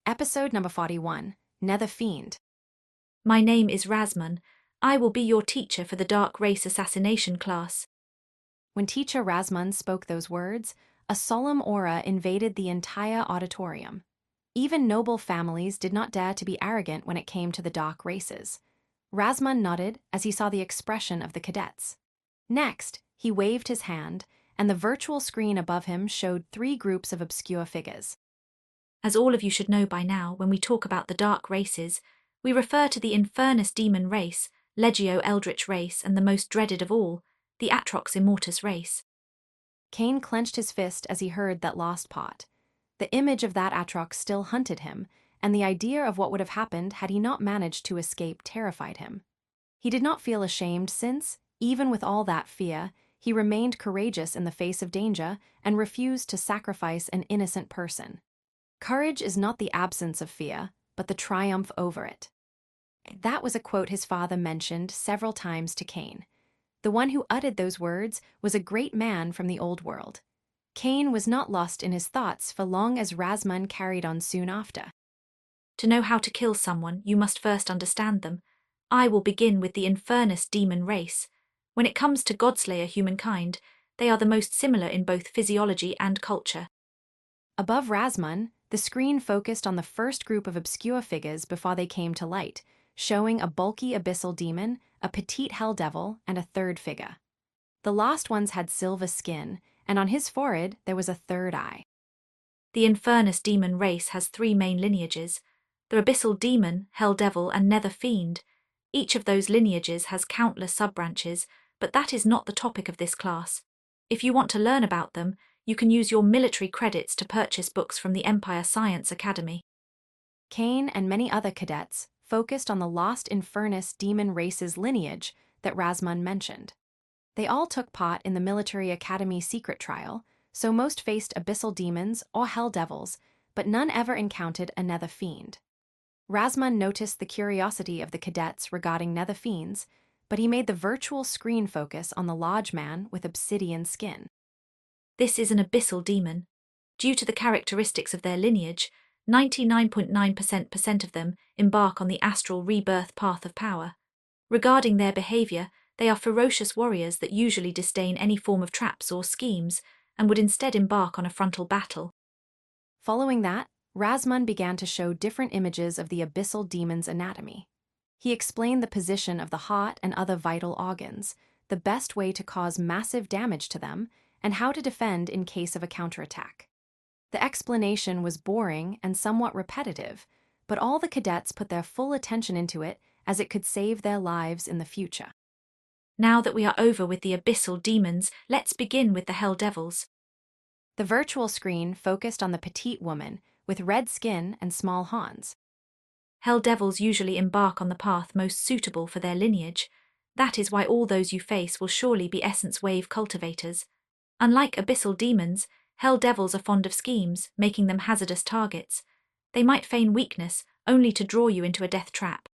Episode number 41, Nether Fiend. My name is Rasmun. I will be your teacher for the Dark Race Assassination class. When teacher Rasmun spoke those words, a solemn aura invaded the entire auditorium. Even noble families did not dare to be arrogant when it came to the dark races. Rasmun nodded as he saw the expression of the cadets. Next, he waved his hand, and the virtual screen above him showed three groups of obscure figures. As all of you should know by now, when we talk about the Dark Races, we refer to the Infernus Demon race, Legio Eldritch race, and the most dreaded of all, the Atrox Immortus race. Cain clenched his fist as he heard that last part. The image of that Atrox still hunted him, and the idea of what would have happened had he not managed to escape terrified him. He did not feel ashamed since, even with all that fear, he remained courageous in the face of danger and refused to sacrifice an innocent person. Courage is not the absence of fear, but the triumph over it. That was a quote his father mentioned several times to Cain. The one who uttered those words was a great man from the old world. Cain was not lost in his thoughts for long as Rasmun carried on soon after. To know how to kill someone, you must first understand them. I will begin with the Infernus Demon race. When it comes to Godslayer humankind, they are the most similar in both physiology and culture. Above Rasmun, the screen focused on the first group of obscure figures before they came to light, showing a bulky abyssal demon, a petite hell devil, and a third figure. The last ones had silver skin, and on his forehead there was a third eye. The Infernus Demon race has three main lineages: the Abyssal Demon, Hell Devil, and Nether Fiend. Each of those lineages has countless sub-branches, but that is not the topic of this class. If you want to learn about them, you can use your military credits to purchase books from the Empire Science Academy. Cain and many other cadets focused on the lost Infernus demon race's lineage that Rasmun mentioned. They all took part in the Military Academy secret trial, so most faced abyssal demons or hell devils, but none ever encountered a nether fiend. Rasmun noticed the curiosity of the cadets regarding nether fiends, but he made the virtual screen focus on the large man with obsidian skin. This is an abyssal demon. Due to the characteristics of their lineage, 99.9% of them embark on the astral rebirth path of power. Regarding their behavior, they are ferocious warriors that usually disdain any form of traps or schemes and would instead embark on a frontal battle. Following that, Rasmun began to show different images of the abyssal demon's anatomy. He explained the position of the heart and other vital organs, the best way to cause massive damage to them, and how to defend in case of a counterattack. The explanation was boring and somewhat repetitive, but all the cadets put their full attention into it as it could save their lives in the future. Now that we are over with the abyssal demons, let's begin with the hell devils. The virtual screen focused on the petite woman with red skin and small horns. Hell devils usually embark on the path most suitable for their lineage. That is why all those you face will surely be essence wave cultivators. Unlike abyssal demons, hell devils are fond of schemes, making them hazardous targets. They might feign weakness, only to draw you into a death trap.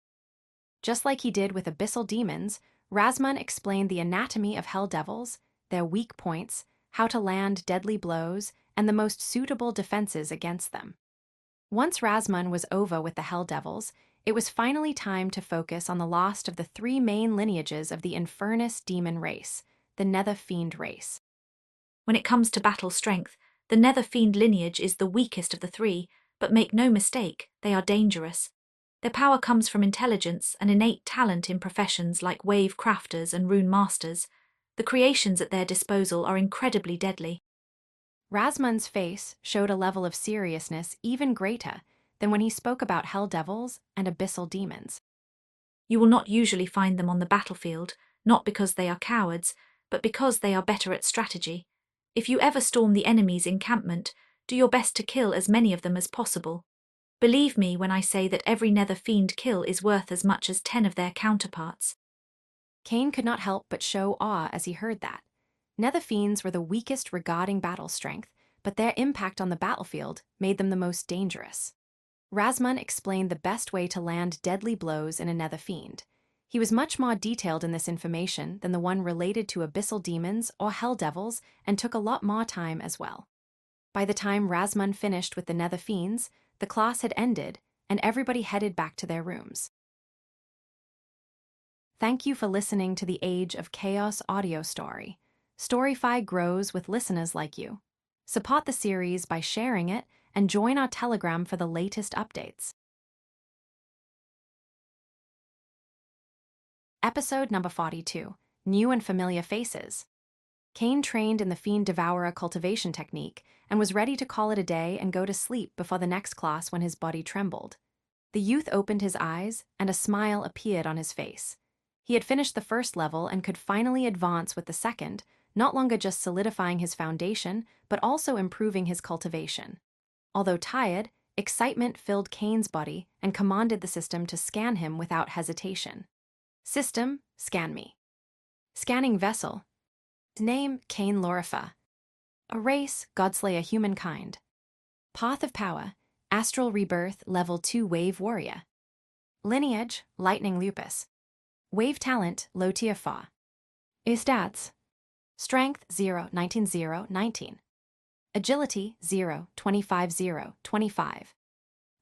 Just like he did with abyssal demons, Rasmun explained the anatomy of hell devils, their weak points, how to land deadly blows, and the most suitable defenses against them. Once Rasmun was over with the hell devils, it was finally time to focus on the last of the three main lineages of the Infernus demon race, the Nether Fiend race. When it comes to battle strength, the Nether Fiend lineage is the weakest of the three, but make no mistake, they are dangerous. Their power comes from intelligence and innate talent in professions like wave crafters and rune masters. The creations at their disposal are incredibly deadly. Rasmun's face showed a level of seriousness even greater than when he spoke about hell devils and abyssal demons. You will not usually find them on the battlefield, not because they are cowards, but because they are better at strategy. If you ever storm the enemy's encampment, do your best to kill as many of them as possible. Believe me when I say that every nether fiend kill is worth as much as 10 of their counterparts. Cain could not help but show awe as he heard that. Nether fiends were the weakest regarding battle strength, but their impact on the battlefield made them the most dangerous. Rasmun explained the best way to land deadly blows in a nether fiend. He was much more detailed in this information than the one related to abyssal demons or hell devils and took a lot more time as well. By the time Rasmun finished with the Nether Fiends, the class had ended, and everybody headed back to their rooms. Thank you for listening to the Age of Chaos audio story. Storyfy grows with listeners like you. Support the series by sharing it and join our Telegram for the latest updates. Episode number 42, New and Familiar Faces. Cain trained in the Fiend Devourer cultivation technique and was ready to call it a day and go to sleep before the next class when his body trembled. The youth opened his eyes, and a smile appeared on his face. He had finished the first level and could finally advance with the second, not longer just solidifying his foundation, but also improving his cultivation. Although tired, excitement filled Cain's body and commanded the system to scan him without hesitation. System, scan me. Scanning vessel. Name, Cain Lorifer. A race, Godslayer humankind. Path of power, astral rebirth, level 2 wave warrior. Lineage, lightning lupus. Wave talent, low tier fa. Stats. Strength, 0, 19, 0, 19. Agility, 0, 25, 0, 25.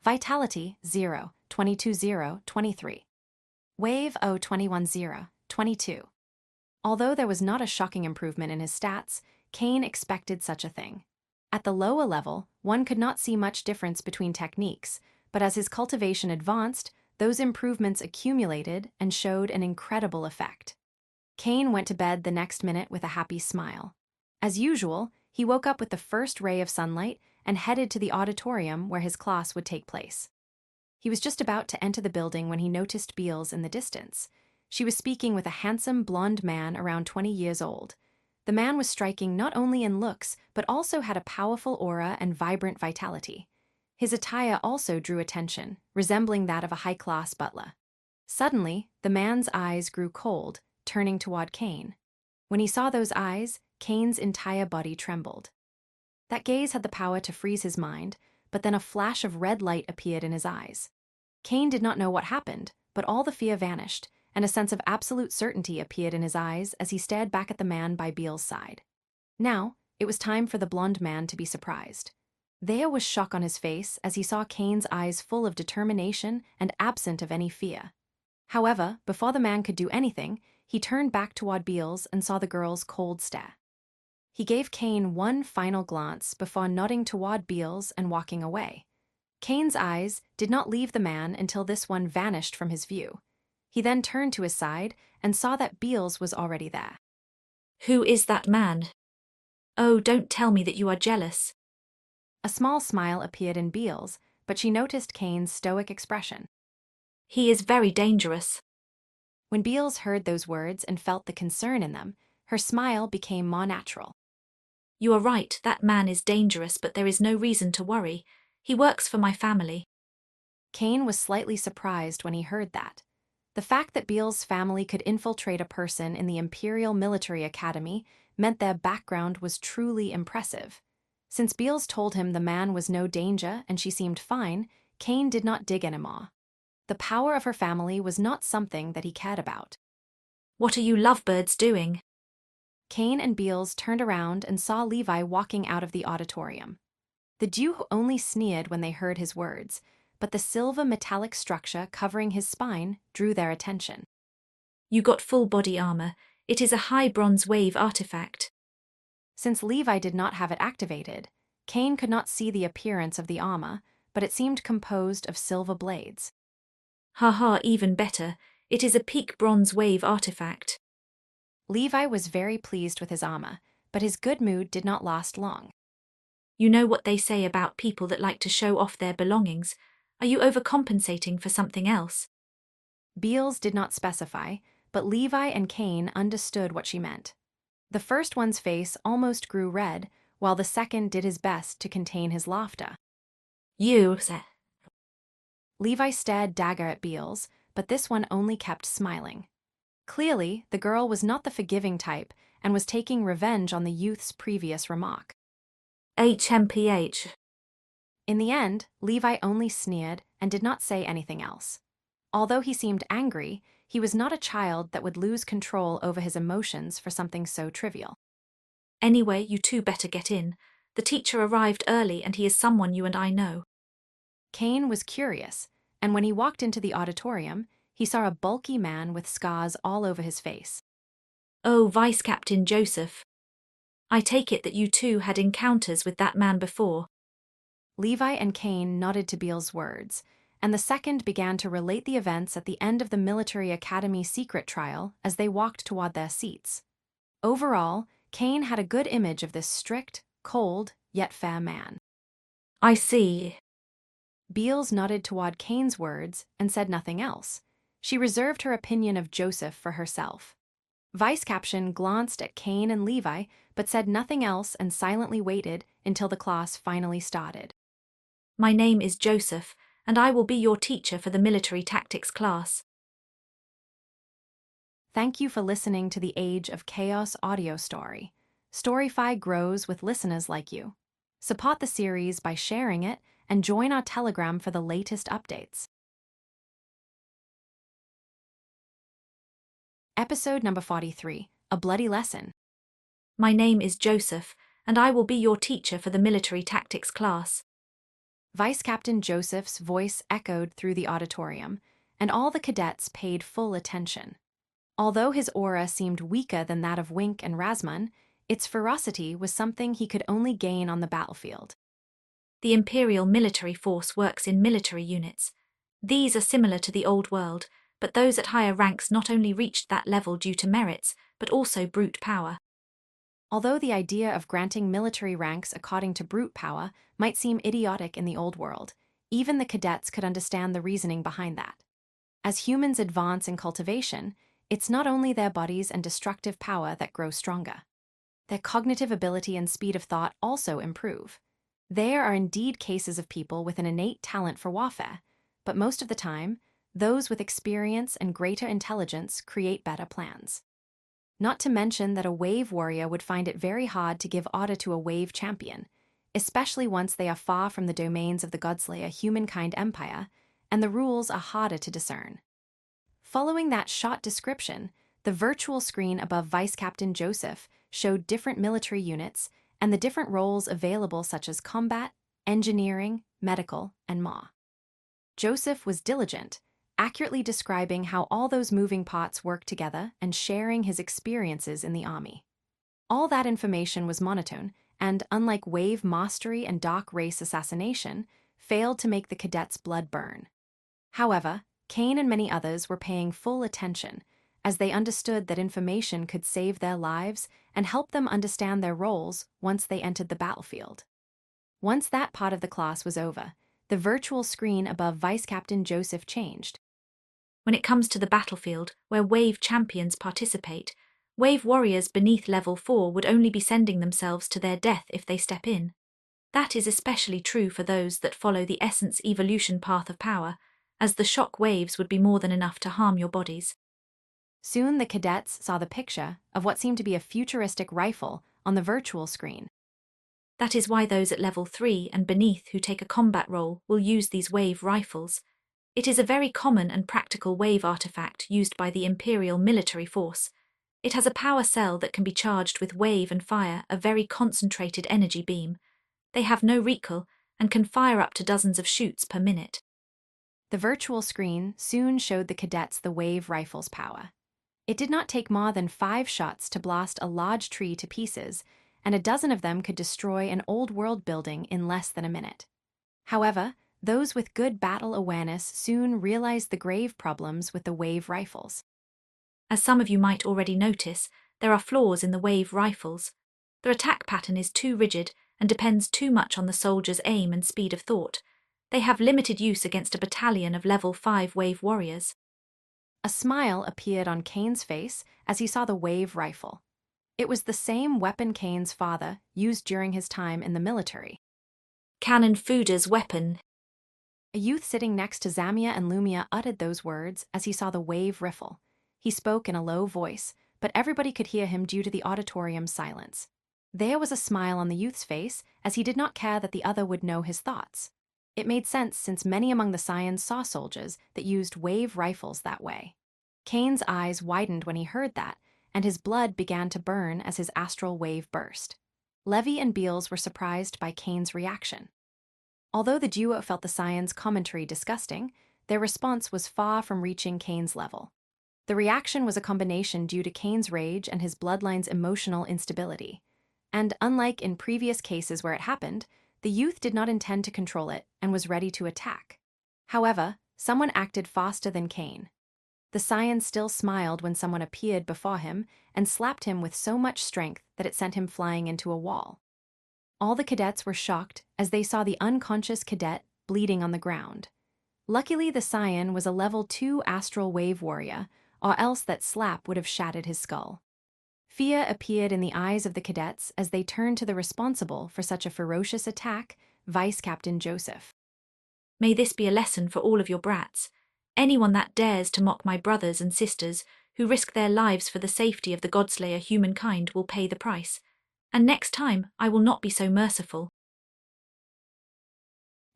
Vitality, 0, 22, 0, 23. Wave, 0, 21, 0, 22. Although there was not a shocking improvement in his stats, Cain expected such a thing. At the lower level, one could not see much difference between techniques, but as his cultivation advanced, those improvements accumulated and showed an incredible effect. Cain went to bed the next minute with a happy smile. As usual, he woke up with the first ray of sunlight and headed to the auditorium where his class would take place. He was just about to enter the building when he noticed Beals in the distance. She was speaking with a handsome blonde man around 20 years old. The man was striking not only in looks, but also had a powerful aura and vibrant vitality. His attire also drew attention, resembling that of a high-class butler. Suddenly, the man's eyes grew cold, turning toward Cain. When he saw those eyes, Cain's entire body trembled. That gaze had the power to freeze his mind, but then a flash of red light appeared in his eyes. Cain did not know what happened, but all the fear vanished, and a sense of absolute certainty appeared in his eyes as he stared back at the man by Beal's side. Now, it was time for the blonde man to be surprised. There was shock on his face as he saw Cain's eyes full of determination and absent of any fear. However, before the man could do anything, he turned back toward Beals and saw the girl's cold stare. He gave Cain one final glance before nodding toward Beals and walking away. Cain's eyes did not leave the man until this one vanished from his view. He then turned to his side and saw that Beals was already there. Who is that man? Oh, don't tell me that you are jealous. A small smile appeared in Beals, but she noticed Cain's stoic expression. He is very dangerous. When Beals heard those words and felt the concern in them, her smile became more natural. You are right, that man is dangerous, but there is no reason to worry. He works for my family. Cain was slightly surprised when he heard that. The fact that Beals' family could infiltrate a person in the Imperial Military Academy meant their background was truly impressive. Since Beals told him the man was no danger and she seemed fine, Cain did not dig anymore. The power of her family was not something that he cared about. What are you lovebirds doing? Cain and Beals turned around and saw Levi walking out of the auditorium. The Jew only sneered when they heard his words, but the silver metallic structure covering his spine drew their attention. You got full body armor. It is a high bronze wave artifact. Since Levi did not have it activated, Cain could not see the appearance of the armor, but it seemed composed of silver blades. Haha, even better. It is a peak bronze wave artifact. Levi was very pleased with his armor, but his good mood did not last long. You know what they say about people that like to show off their belongings. Are you overcompensating for something else? Beals did not specify, but Levi and Cain understood what she meant. The first one's face almost grew red, while the second did his best to contain his laughter. You said. Levi stared dagger at Beals, but this one only kept smiling. Clearly, the girl was not the forgiving type and was taking revenge on the youth's previous remark. HMPH. In the end, Levi only sneered and did not say anything else. Although he seemed angry, he was not a child that would lose control over his emotions for something so trivial. Anyway, you two better get in. The teacher arrived early and he is someone you and I know. Kane was curious, and when he walked into the auditorium, he saw a bulky man with scars all over his face. Oh, Vice Captain Joseph. I take it that you two had encounters with that man before. Levi and Kane nodded to Beale's words, and the second began to relate the events at the end of the military academy secret trial as they walked toward their seats. Overall, Kane had a good image of this strict, cold, yet fair man. I see. Beals nodded toward Kane's words and said nothing else. She reserved her opinion of Joseph for herself. Vice Captain glanced at Kane and Levi, but said nothing else and silently waited until the class finally started. My name is Joseph, and I will be your teacher for the military tactics class. Thank you for listening to the Age of Chaos audio story. Storyfy grows with listeners like you. Support the series by sharing it and join our Telegram for the latest updates. Episode number 43, A Bloody Lesson. My name is Joseph, and I will be your teacher for the military tactics class. Vice Captain Joseph's voice echoed through the auditorium, and all the cadets paid full attention. Although his aura seemed weaker than that of Wink and Rasmun, its ferocity was something he could only gain on the battlefield. The Imperial military force works in military units. These are similar to the Old World, but those at higher ranks not only reached that level due to merits, but also brute power. Although the idea of granting military ranks according to brute power might seem idiotic in the Old World, even the cadets could understand the reasoning behind that. As humans advance in cultivation, it's not only their bodies and destructive power that grow stronger. Their cognitive ability and speed of thought also improve. There are indeed cases of people with an innate talent for warfare, but most of the time, those with experience and greater intelligence create better plans. Not to mention that a wave warrior would find it very hard to give order to a wave champion, especially once they are far from the domains of the Godslayer humankind empire, and the rules are harder to discern. Following that short description, the virtual screen above Vice Captain Joseph showed different military units and the different roles available such as combat, engineering, medical, and more. Joseph was diligent, accurately describing how all those moving parts work together and sharing his experiences in the army. All that information was monotone and, unlike wave mastery and dark race assassination, failed to make the cadets' blood burn. However, Kane and many others were paying full attention, as they understood that information could save their lives and help them understand their roles once they entered the battlefield. Once that part of the class was over, the virtual screen above Vice Captain Joseph changed. When it comes to the battlefield, where wave champions participate, wave warriors beneath level 4 would only be sending themselves to their death if they step in. That is especially true for those that follow the essence evolution path of power, as the shock waves would be more than enough to harm your bodies. Soon the cadets saw the picture of what seemed to be a futuristic rifle on the virtual screen. That is why those at level 3 and beneath who take a combat role will use these wave rifles. It is a very common and practical wave artifact used by the Imperial military force. It has a power cell that can be charged with wave and fire a very concentrated energy beam. They have no recoil and can fire up to dozens of shoots per minute. The virtual screen soon showed the cadets the wave rifle's power. It did not take more than 5 shots to blast a large tree to pieces, and a dozen of them could destroy an old world building in less than a minute. However, those with good battle awareness soon realized the grave problems with the wave rifles. As some of you might already notice, there are flaws in the wave rifles. Their attack pattern is too rigid and depends too much on the soldier's aim and speed of thought. They have limited use against a battalion of level 5 wave warriors. A smile appeared on Kane's face as he saw the wave rifle. It was the same weapon Kane's father used during his time in the military. Canon Fuda's weapon. A youth sitting next to Zamia and Lumia uttered those words as he saw the wave rifle. He spoke in a low voice, but everybody could hear him due to the auditorium's silence. There was a smile on the youth's face as he did not care that the other would know his thoughts. It made sense since many among the Scions saw soldiers that used wave rifles that way. Kane's eyes widened when he heard that, and his blood began to burn as his astral wave burst. Levy and Beals were surprised by Kane's reaction. Although the duo felt the science commentary disgusting, their response was far from reaching Kane's level. The reaction was a combination due to Kane's rage and his bloodline's emotional instability. And unlike in previous cases where it happened, the youth did not intend to control it and was ready to attack. However, someone acted faster than Kane. The scion still smiled when someone appeared before him and slapped him with so much strength that it sent him flying into a wall. All the cadets were shocked as they saw the unconscious cadet bleeding on the ground. Luckily, the scion was a level 2 astral wave warrior, or else that slap would have shattered his skull. Fear appeared in the eyes of the cadets as they turned to the responsible for such a ferocious attack, Vice Captain Joseph. May this be a lesson for all of your brats. Anyone that dares to mock my brothers and sisters who risk their lives for the safety of the Godslayer humankind will pay the price. And next time, I will not be so merciful.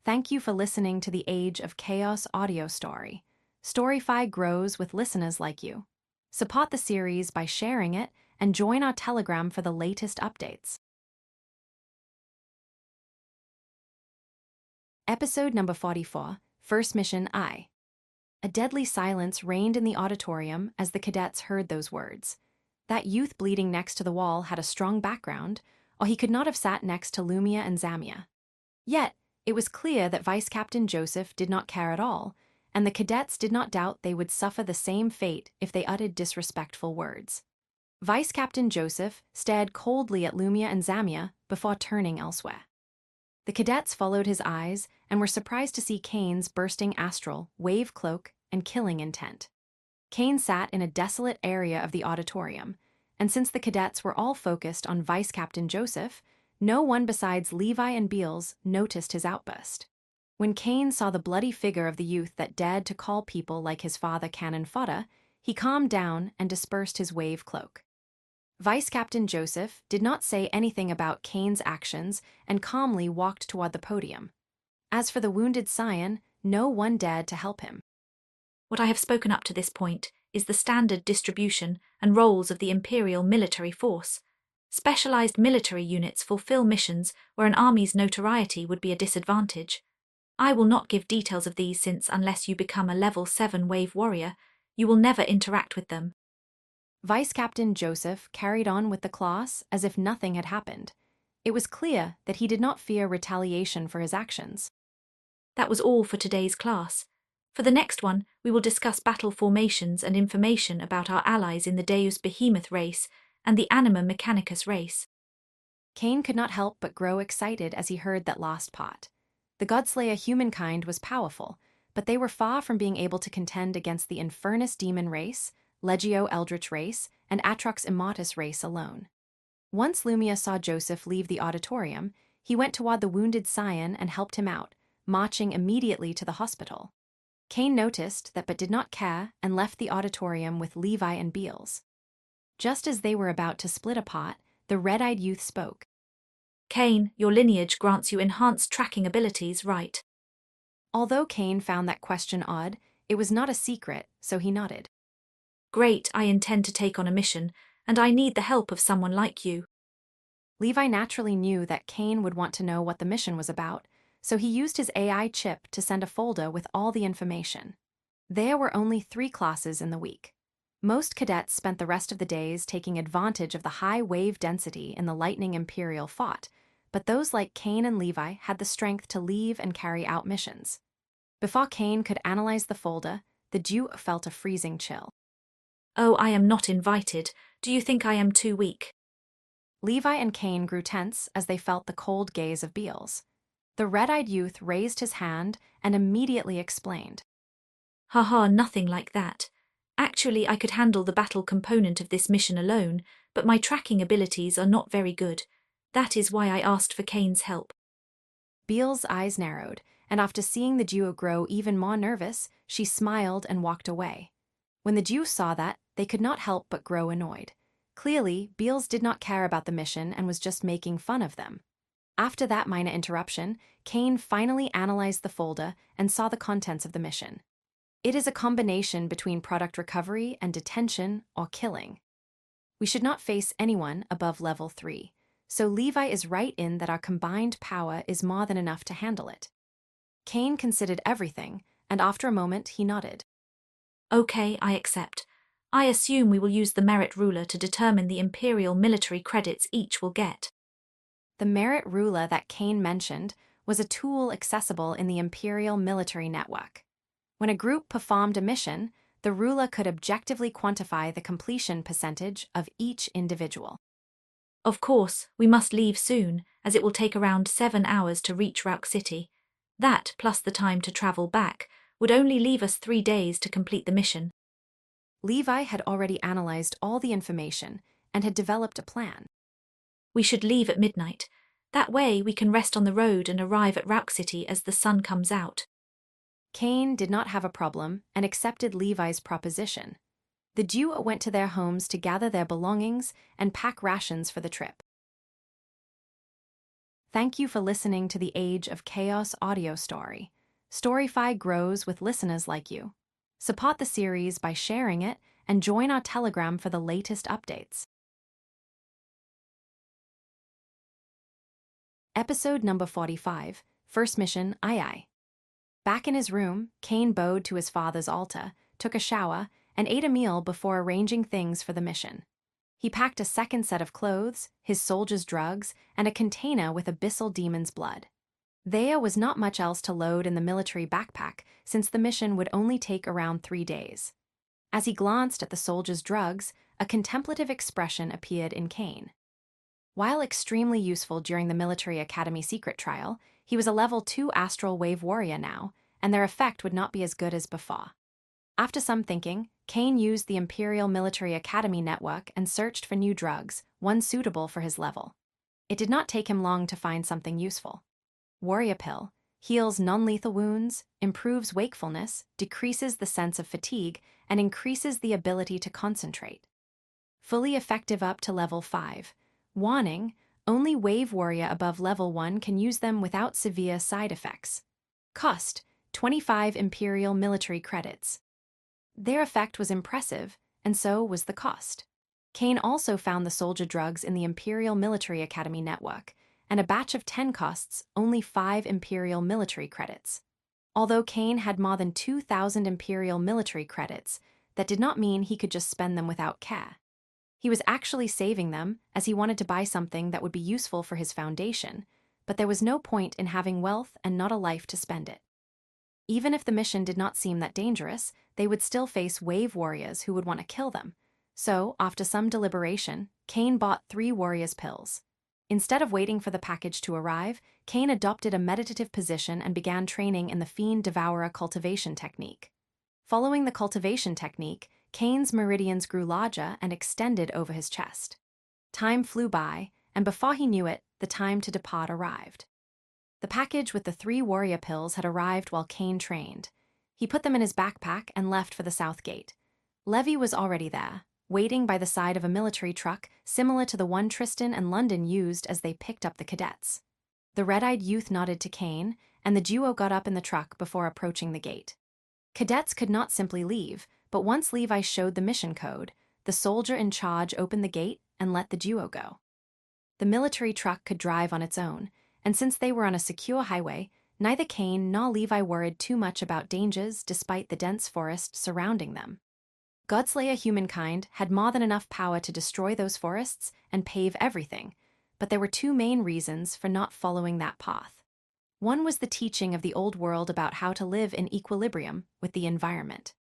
Thank you for listening to the Age of Chaos audio story. Storyfy grows with listeners like you. Support the series by sharing it and join our Telegram for the latest updates. Episode number 44, First Mission I. A deadly silence reigned in the auditorium as the cadets heard those words. That youth bleeding next to the wall had a strong background, or he could not have sat next to Lumia and Zamia. Yet, it was clear that Vice Captain Joseph did not care at all, and the cadets did not doubt they would suffer the same fate if they uttered disrespectful words. Vice Captain Joseph stared coldly at Lumia and Zamia before turning elsewhere. The cadets followed his eyes and were surprised to see Kane's bursting astral, wave cloak, and killing intent. Kane sat in a desolate area of the auditorium, and since the cadets were all focused on Vice Captain Joseph, no one besides Levi and Beals noticed his outburst. When Kane saw the bloody figure of the youth that dared to call people like his father cannon fodder, he calmed down and dispersed his wave cloak. Vice Captain Joseph did not say anything about Kane's actions and calmly walked toward the podium. As for the wounded scion, no one dared to help him. What I have spoken up to this point is the standard distribution and roles of the Imperial military force. Specialized military units fulfill missions where an army's notoriety would be a disadvantage. I will not give details of these since unless you become a level 7 wave warrior, you will never interact with them. Vice Captain Joseph carried on with the class as if nothing had happened. It was clear that he did not fear retaliation for his actions. That was all for today's class. For the next one, we will discuss battle formations and information about our allies in the Deus Behemoth race and the Anima Mechanicus race. Kane could not help but grow excited as he heard that last part. The Godslayer humankind was powerful, but they were far from being able to contend against the Infernus demon race, Legio Eldritch race, and Atrox Immatus race alone. Once Lumia saw Joseph leave the auditorium, he went toward the wounded scion and helped him out, marching immediately to the hospital. Kane noticed that but did not care and left the auditorium with Levi and Beals. Just as they were about to split apart, the red-eyed youth spoke. Kane, your lineage grants you enhanced tracking abilities, right? Although Kane found that question odd, it was not a secret, so he nodded. Great, I intend to take on a mission, and I need the help of someone like you. Levi naturally knew that Kane would want to know what the mission was about, so he used his AI chip to send a folder with all the information. There were only 3 classes in the week. Most cadets spent the rest of the days taking advantage of the high wave density in the Lightning Imperial fought, but those like Kane and Levi had the strength to leave and carry out missions. Before Kane could analyze the folder, the Duke felt a freezing chill. Oh, I am not invited. Do you think I am too weak? Levi and Kane grew tense as they felt the cold gaze of Beals. The red-eyed youth raised his hand and immediately explained. Haha, nothing like that. Actually, I could handle the battle component of this mission alone, but my tracking abilities are not very good. That is why I asked for Kane's help. Beals' eyes narrowed, and after seeing the duo grow even more nervous, she smiled and walked away. When the duo saw that, they could not help but grow annoyed. Clearly, Beals did not care about the mission and was just making fun of them. After that minor interruption, Kane finally analyzed the folder and saw the contents of the mission. It is a combination between product recovery and detention or killing. We should not face anyone above level 3, so Levi is right in that our combined power is more than enough to handle it. Cain considered everything, and after a moment he nodded. Okay, I accept. I assume we will use the merit ruler to determine the imperial military credits each will get. The merit ruler that Cain mentioned was a tool accessible in the Imperial military network. When a group performed a mission, the ruler could objectively quantify the completion percentage of each individual. Of course, we must leave soon, as it will take around 7 hours to reach Rouk City. That, plus the time to travel back, would only leave us 3 days to complete the mission. Levi had already analyzed all the information and had developed a plan. We should leave at midnight. That way we can rest on the road and arrive at Rouk City as the sun comes out. Cain did not have a problem and accepted Levi's proposition. The duo went to their homes to gather their belongings and pack rations for the trip. Thank you for listening to the Age of Chaos audio story. Storyfy grows with listeners like you. Support the series by sharing it and join our Telegram for the latest updates. Episode number 45, First Mission Aye. Back in his room, Cain bowed to his father's altar, took a shower, and ate a meal before arranging things for the mission. He packed a second set of clothes, his soldier's drugs, and a container with abyssal demon's blood. There was not much else to load in the military backpack, since the mission would only take around 3 days. As he glanced at the soldier's drugs, a contemplative expression appeared in Cain. While extremely useful during the military academy secret trial, he was a level 2 astral wave warrior now, and their effect would not be as good as before. After some thinking, Cain used the Imperial Military Academy network and searched for new drugs, one suitable for his level. It did not take him long to find something useful. Warrior Pill heals non-lethal wounds, improves wakefulness, decreases the sense of fatigue, and increases the ability to concentrate. Fully effective up to level 5. Warning: only Wave Warrior above level 1 can use them without severe side effects. Cost: 25 Imperial military credits. Their effect was impressive, and so was the cost. Cain also found the soldier drugs in the Imperial Military Academy network, and a batch of 10 costs only 5 Imperial military credits. Although Cain had more than 2,000 Imperial military credits, that did not mean he could just spend them without care. He was actually saving them as he wanted to buy something that would be useful for his foundation, but there was no point in having wealth and not a life to spend it. Even if the mission did not seem that dangerous, they would still face wave warriors who would want to kill them. So, after some deliberation, Cain bought 3 warriors' pills. Instead of waiting for the package to arrive, Cain adopted a meditative position and began training in the Fiend Devourer cultivation technique. Following the cultivation technique, Cain's meridians grew larger and extended over his chest. Time flew by, and before he knew it, the time to depart arrived. The package with the 3 warrior pills had arrived while Cain trained. He put them in his backpack and left for the south gate. Levi was already there, waiting by the side of a military truck similar to the one Tristan and London used as they picked up the cadets. The red-eyed youth nodded to Cain, and the duo got up in the truck before approaching the gate. Cadets could not simply leave, but once Levi showed the mission code, the soldier in charge opened the gate and let the duo go. The military truck could drive on its own, and since they were on a secure highway, neither Cain nor Levi worried too much about dangers despite the dense forest surrounding them. Godslayer humankind had more than enough power to destroy those forests and pave everything, but there were 2 main reasons for not following that path. One was the teaching of the old world about how to live in equilibrium with the environment.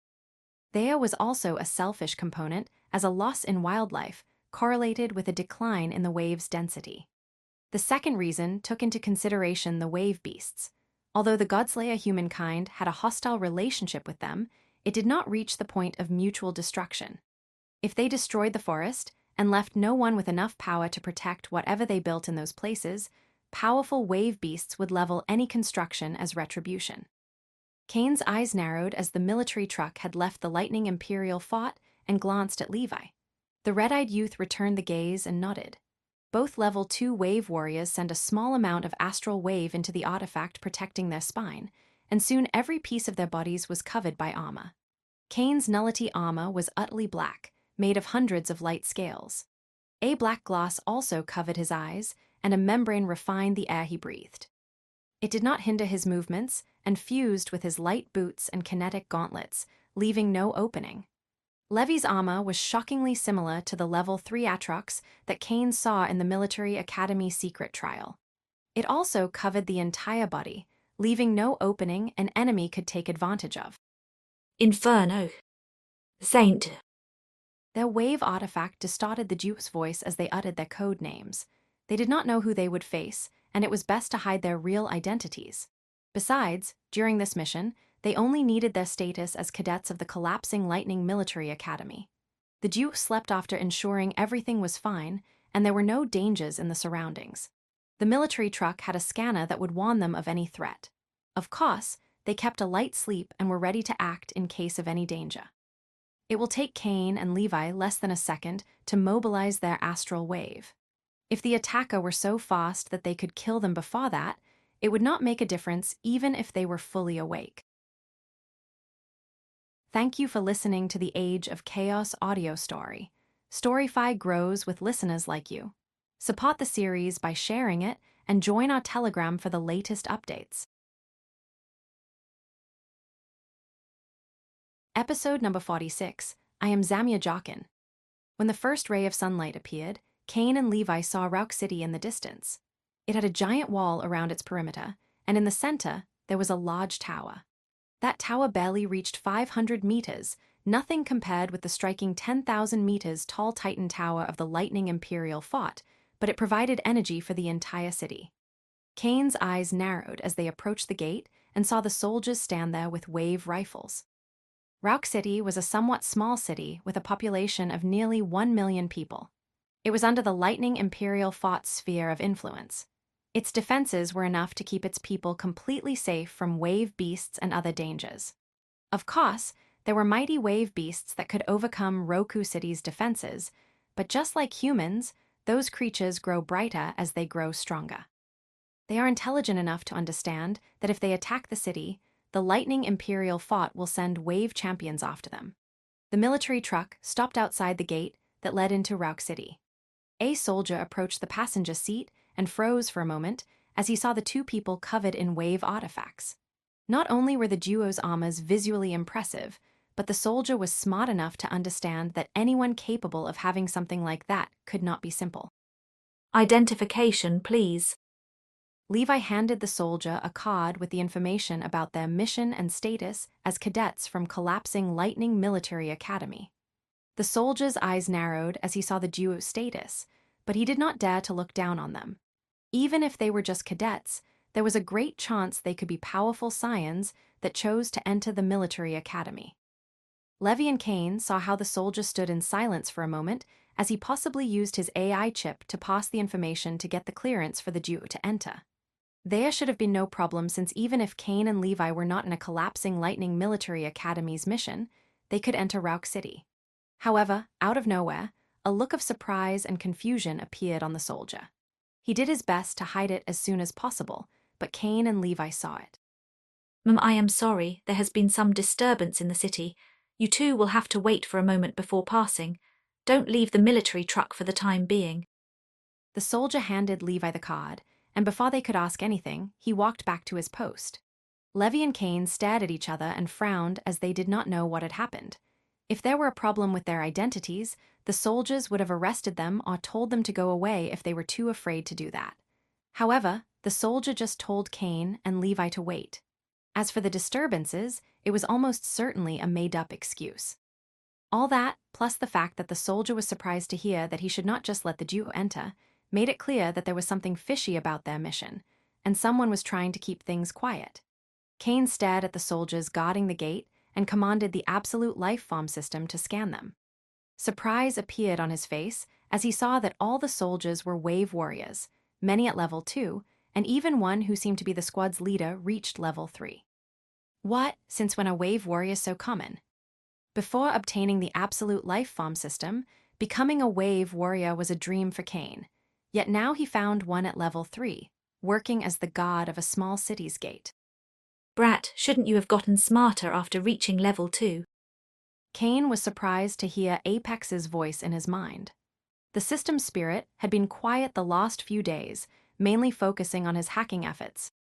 There was also a selfish component, as a loss in wildlife correlated with a decline in the wave's density. The second reason took into consideration the wave beasts. Although the Godslayer humankind had a hostile relationship with them, it did not reach the point of mutual destruction. If they destroyed the forest and left no one with enough power to protect whatever they built in those places, powerful wave beasts would level any construction as retribution. Cain's eyes narrowed as the military truck had left the Lightning Imperial fort and glanced at Levi. The red-eyed youth returned the gaze and nodded. Both level 2 wave warriors sent a small amount of astral wave into the artifact protecting their spine, and soon every piece of their bodies was covered by armor. Cain's nullity armor was utterly black, made of hundreds of light scales. A black gloss also covered his eyes, and a membrane refined the air he breathed. It did not hinder his movements and fused with his light boots and kinetic gauntlets, leaving no opening. Levi's armor was shockingly similar to the Level 3 Atrox that Kane saw in the Military Academy secret trial. It also covered the entire body, leaving no opening an enemy could take advantage of. Inferno. Saint. Their wave artifact distorted the Duke's voice as they uttered their code names. They did not know who they would face, and it was best to hide their real identities. Besides, during this mission, they only needed their status as cadets of the collapsing Lightning Military Academy. The Duke slept after ensuring everything was fine, and there were no dangers in the surroundings. The military truck had a scanner that would warn them of any threat. Of course, they kept a light sleep and were ready to act in case of any danger. It will take Kane and Levi less than a second to mobilize their astral wave. If the attacker were so fast that they could kill them before that, it would not make a difference even if they were fully awake. Thank you for listening to the Age of Chaos audio story. Storyfy grows with listeners like you. Support the series by sharing it and join our Telegram for the latest updates. Episode number 46, I am Zamia Jockin. When the first ray of sunlight appeared, Kane and Levi saw Rock City in the distance. It had a giant wall around its perimeter, and in the center, there was a large tower. That tower barely reached 500 meters, nothing compared with the striking 10,000 meters tall Titan Tower of the Lightning Imperial Fort, but it provided energy for the entire city. Kane's eyes narrowed as they approached the gate and saw the soldiers stand there with wave rifles. Rock City was a somewhat small city with a population of nearly 1 million people. It was under the Lightning Imperial Fort's sphere of influence. Its defenses were enough to keep its people completely safe from wave beasts and other dangers. Of course, there were mighty wave beasts that could overcome Roku City's defenses, but just like humans, those creatures grow brighter as they grow stronger. They are intelligent enough to understand that if they attack the city, the Lightning Imperial Fort will send wave champions after them. The military truck stopped outside the gate that led into Rock City. A soldier approached the passenger seat and froze for a moment as he saw the two people covered in wave artifacts. Not only were the duo's armors visually impressive, but the soldier was smart enough to understand that anyone capable of having something like that could not be simple. Identification, please. Levi handed the soldier a card with the information about their mission and status as cadets from collapsing Lightning Military Academy. The soldier's eyes narrowed as he saw the duo's status, but he did not dare to look down on them. Even if they were just cadets, there was a great chance they could be powerful scions that chose to enter the military academy. Levi and Kane saw how the soldier stood in silence for a moment as he possibly used his AI chip to pass the information to get the clearance for the duo to enter. There should have been no problem since even if Kane and Levi were not in a collapsing Lightning Military Academy's mission, they could enter Rock City. However, out of nowhere, a look of surprise and confusion appeared on the soldier. He did his best to hide it as soon as possible, but Kane and Levi saw it. I am sorry, there has been some disturbance in the city. You two will have to wait for a moment before passing. Don't leave the military truck for the time being. The soldier handed Levi the card, and before they could ask anything, he walked back to his post. Levi and Kane stared at each other and frowned as they did not know what had happened. If there were a problem with their identities, the soldiers would have arrested them or told them to go away if they were too afraid to do that. However, the soldier just told Kane and Levi to wait. As for the disturbances, it was almost certainly a made-up excuse. All that, plus the fact that the soldier was surprised to hear that he should not just let the duo enter, made it clear that there was something fishy about their mission, and someone was trying to keep things quiet. Kane stared at the soldiers guarding the gate and commanded the Absolute Life Form system to scan them. Surprise appeared on his face as he saw that all the soldiers were wave warriors, many at level 2, and even one who seemed to be the squad's leader reached level 3. What, since when are wave warriors so common? Before obtaining the Absolute Life Form system, becoming a wave warrior was a dream for Kane. Yet now he found one at level 3, working as the god of a small city's gate. Brat, shouldn't you have gotten smarter after reaching level 2? Kane was surprised to hear Apex's voice in his mind. The system spirit had been quiet the last few days, mainly focusing on his hacking efforts.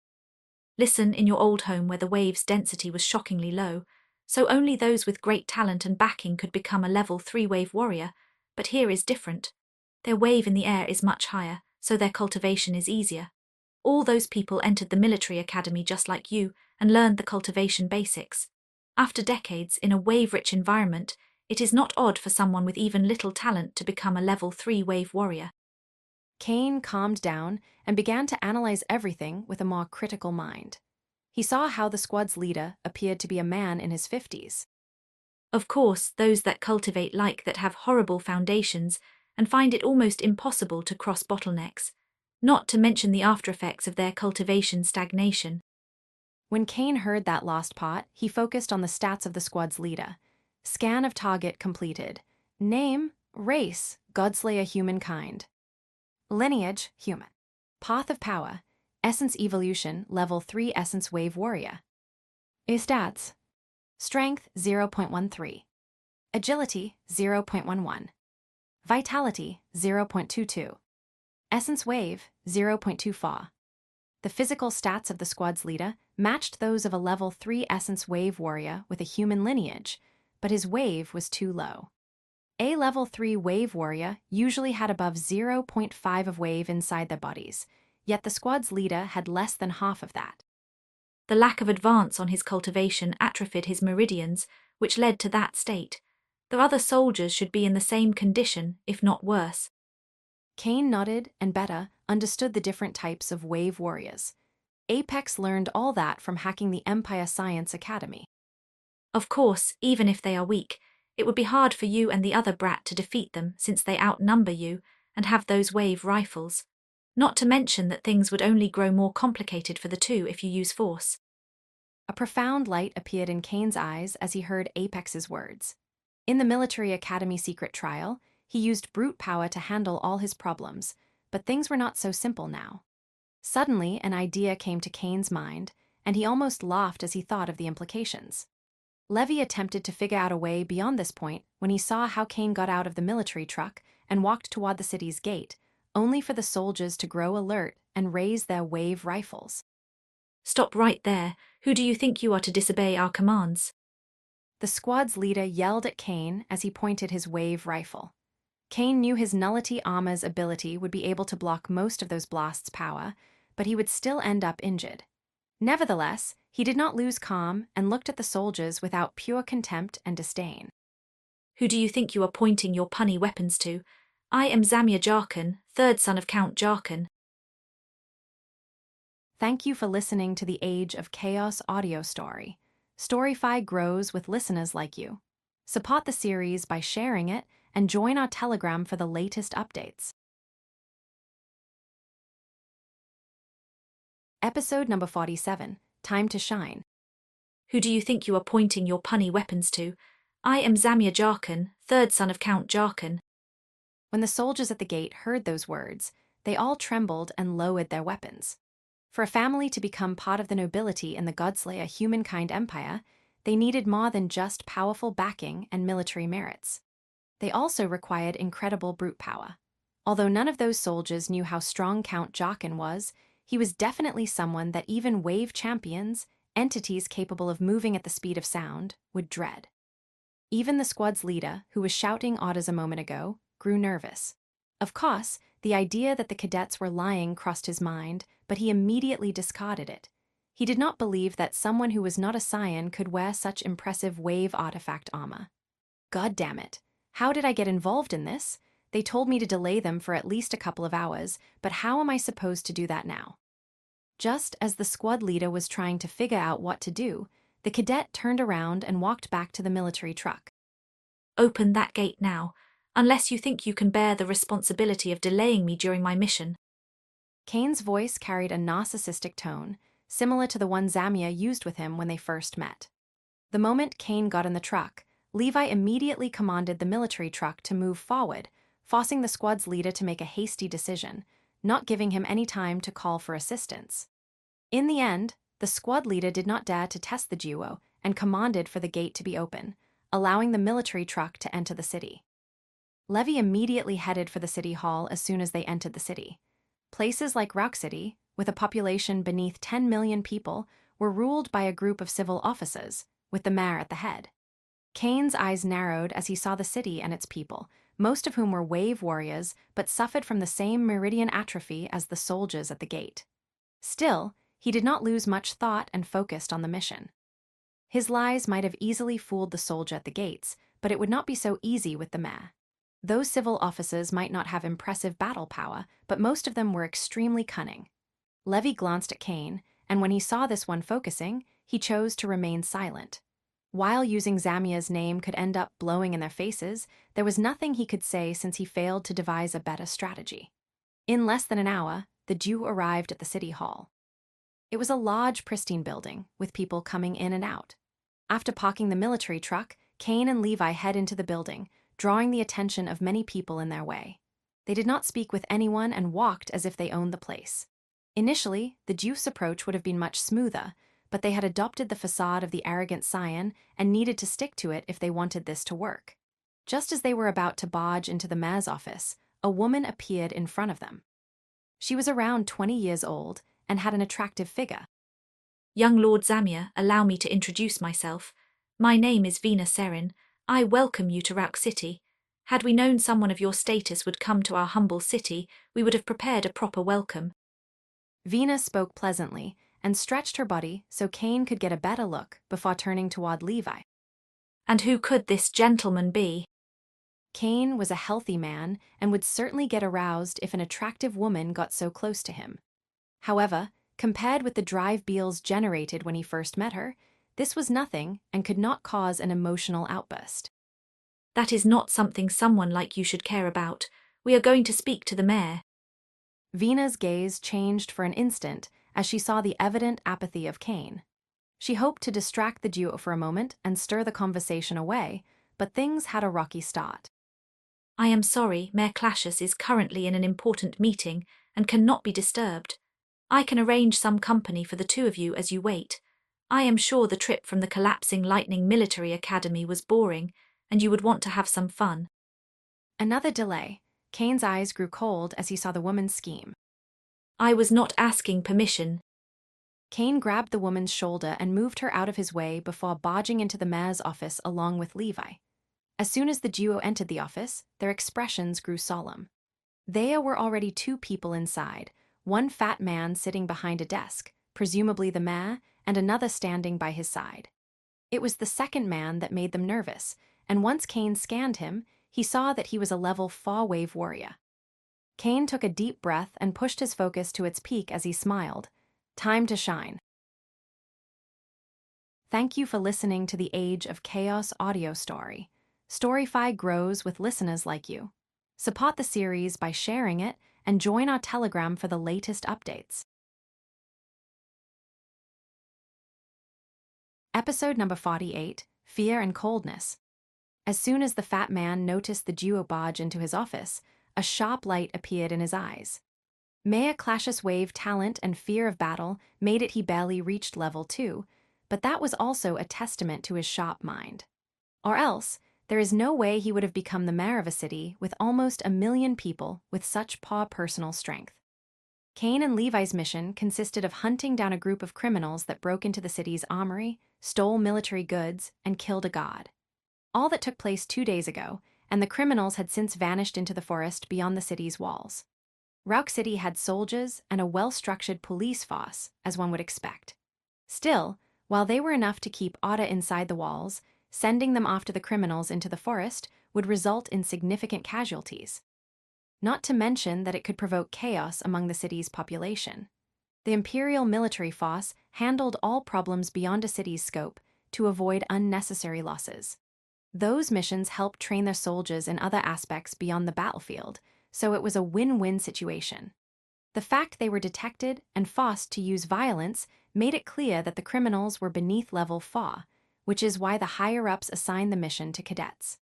Listen in your old home where the wave's density was shockingly low, so only those with great talent and backing could become a level 3 wave warrior, but here is different. Their wave in the air is much higher, so their cultivation is easier. All those people entered the military academy just like you and learned the cultivation basics. After decades in a wave-rich environment, it is not odd for someone with even little talent to become a level 3 wave warrior. Kane calmed down and began to analyze everything with a more critical mind. He saw how the squad's leader appeared to be a man in his 50s. Of course, those that cultivate like that have horrible foundations and find it almost impossible to cross bottlenecks, not to mention the aftereffects of their cultivation stagnation. When Kane heard that lost pot, he focused on the stats of the squad's leader. Scan of target completed. Name, race, Godslayer humankind. Lineage, human. Path of power, essence evolution, level 3 essence wave warrior. Stats. Strength, 0.13. Agility, 0.11. Vitality, 0.22. Essence wave, 0.24. The physical stats of the squad's leader matched those of a level 3 essence wave warrior with a human lineage, but his wave was too low. A level 3 wave warrior usually had above 0.5 of wave inside their bodies, yet the squad's leader had less than half of that. The lack of advance on his cultivation atrophied his meridians, which led to that state. The other soldiers should be in the same condition, if not worse. Kane nodded and better understood the different types of wave warriors. Apex learned all that from hacking the Empire Science Academy. Of course, even if they are weak, it would be hard for you and the other brat to defeat them since they outnumber you and have those wave rifles. Not to mention that things would only grow more complicated for the two if you use force. A profound light appeared in Kane's eyes as he heard Apex's words. In the military academy secret trial, he used brute power to handle all his problems, but things were not so simple now. Suddenly, an idea came to Kane's mind, and he almost laughed as he thought of the implications. Levy attempted to figure out a way beyond this point when he saw how Kane got out of the military truck and walked toward the city's gate, only for the soldiers to grow alert and raise their wave rifles. Stop right there. Who do you think you are to disobey our commands? The squad's leader yelled at Kane as he pointed his wave rifle. Kane knew his nullity armor's ability would be able to block most of those blasts' power, but he would still end up injured. Nevertheless, he did not lose calm and looked at the soldiers without pure contempt and disdain. Who do you think you are pointing your punny weapons to? I am Zamir Jarkan, third son of Count Jarkan. Thank you for listening to the Age of Chaos audio story. Storyfy grows with listeners like you. Support the series by sharing it and join our Telegram for the latest updates. Episode number 47, Time to Shine. Who do you think you are pointing your punny weapons to? I am Zamir Jarkan, third son of Count Jarkan. When the soldiers at the gate heard those words, they all trembled and lowered their weapons. For a family to become part of the nobility in the Godslayer humankind empire, they needed more than just powerful backing and military merits. They also required incredible brute power. Although none of those soldiers knew how strong Count Jarkan was, he was definitely someone that even wave champions, entities capable of moving at the speed of sound, would dread. Even the squad's leader, who was shouting orders a moment ago, grew nervous. Of course, the idea that the cadets were lying crossed his mind, but he immediately discarded it. He did not believe that someone who was not a Scion could wear such impressive wave artifact armor. God damn it. How did I get involved in this? They told me to delay them for at least a couple of hours, but how am I supposed to do that now? Just as the squad leader was trying to figure out what to do, the cadet turned around and walked back to the military truck. Open that gate now, unless you think you can bear the responsibility of delaying me during my mission. Kane's voice carried a narcissistic tone, similar to the one Zamir used with him when they first met. The moment Kane got in the truck, Levi immediately commanded the military truck to move forward, forcing the squad's leader to make a hasty decision, not giving him any time to call for assistance. In the end, the squad leader did not dare to test the duo and commanded for the gate to be open, allowing the military truck to enter the city. Levi immediately headed for the city hall as soon as they entered the city. Places like Rock City, with a population beneath 10 million people, were ruled by a group of civil officers, with the mayor at the head. Kane's eyes narrowed as he saw the city and its people, most of whom were wave warriors but suffered from the same meridian atrophy as the soldiers at the gate. Still, he did not lose much thought and focused on the mission. His lies might have easily fooled the soldier at the gates, but it would not be so easy with the mayor. Those civil officers might not have impressive battle power, but most of them were extremely cunning. Levi glanced at Kane, and when he saw this one focusing, he chose to remain silent. While using Zamia's name could end up blowing in their faces, there was nothing he could say since he failed to devise a better strategy. In less than an hour, the Jew arrived at the city hall. It was a large, pristine building, with people coming in and out. After parking the military truck, Kane and Levi head into the building, drawing the attention of many people in their way. They did not speak with anyone and walked as if they owned the place. Initially, the Jew's approach would have been much smoother, but they had adopted the facade of the arrogant scion and needed to stick to it if they wanted this to work. Just as they were about to barge into the mayor's office, a woman appeared in front of them. She was around 20 years old and had an attractive figure. Young Lord Zamia, allow me to introduce myself. My name is Vina Serin. I welcome you to Rock City. Had we known someone of your status would come to our humble city, we would have prepared a proper welcome. Vina spoke pleasantly and stretched her body so Kane could get a better look before turning toward Levi. And who could this gentleman be? Kane was a healthy man and would certainly get aroused if an attractive woman got so close to him. However, compared with the drive Beals generated when he first met her, this was nothing and could not cause an emotional outburst. That is not something someone like you should care about. We are going to speak to the mayor. Vina's gaze changed for an instant as she saw the evident apathy of Kane. She hoped to distract the duo for a moment and stir the conversation away, but things had a rocky start. I am sorry, Mayor Classius is currently in an important meeting and cannot be disturbed. I can arrange some company for the two of you as you wait. I am sure the trip from the collapsing Lightning Military Academy was boring, and you would want to have some fun. Another delay. Kane's eyes grew cold as he saw the woman's scheme. I was not asking permission. Kane grabbed the woman's shoulder and moved her out of his way before barging into the mayor's office along with Levi. As soon as the duo entered the office, their expressions grew solemn. There were already two people inside, one fat man sitting behind a desk, presumably the mayor, and another standing by his side. It was the second man that made them nervous, and once Kane scanned him, he saw that he was a level 4-wave warrior. Kane took a deep breath and pushed his focus to its peak as he smiled. Time to shine. Thank you for listening to the Age of Chaos audio story. Storyfy grows with listeners like you. Support the series by sharing it and join our Telegram for the latest updates. Episode number 48, Fear and Coldness. As soon as the fat man noticed the duo barge into his office, a sharp light appeared in his eyes. Mayor Classius' wave talent and fear of battle made it he barely reached level 2, but that was also a testament to his sharp mind. Or else, there is no way he would have become the mayor of a city with almost 1 million people with such personal strength. Kane and Levi's mission consisted of hunting down a group of criminals that broke into the city's armory, stole military goods, and killed a god. All that took place 2 days ago, and the criminals had since vanished into the forest beyond the city's walls. Rock City had soldiers and a well-structured police force, as one would expect. Still, while they were enough to keep order inside the walls, sending them after the criminals into the forest would result in significant casualties. Not to mention that it could provoke chaos among the city's population. The Imperial military force handled all problems beyond a city's scope to avoid unnecessary losses. Those missions helped train their soldiers in other aspects beyond the battlefield, so it was a win-win situation. The fact they were detected and forced to use violence made it clear that the criminals were beneath level 4, which is why the higher-ups assigned the mission to cadets.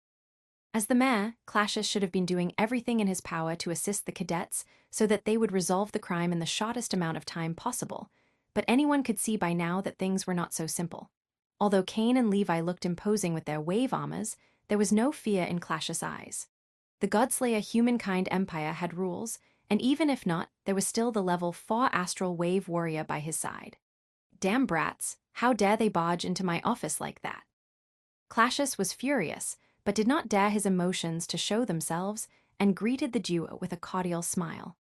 As the mayor, Classius should have been doing everything in his power to assist the cadets so that they would resolve the crime in the shortest amount of time possible, but anyone could see by now that things were not so simple. Although Kane and Levi looked imposing with their wave armors, there was no fear in Classius' eyes. The Godslayer humankind empire had rules, and even if not, there was still the level 4 astral wave warrior by his side. Damn brats, how dare they barge into my office like that? Classius was furious, but did not dare his emotions to show themselves, and greeted the duo with a cordial smile.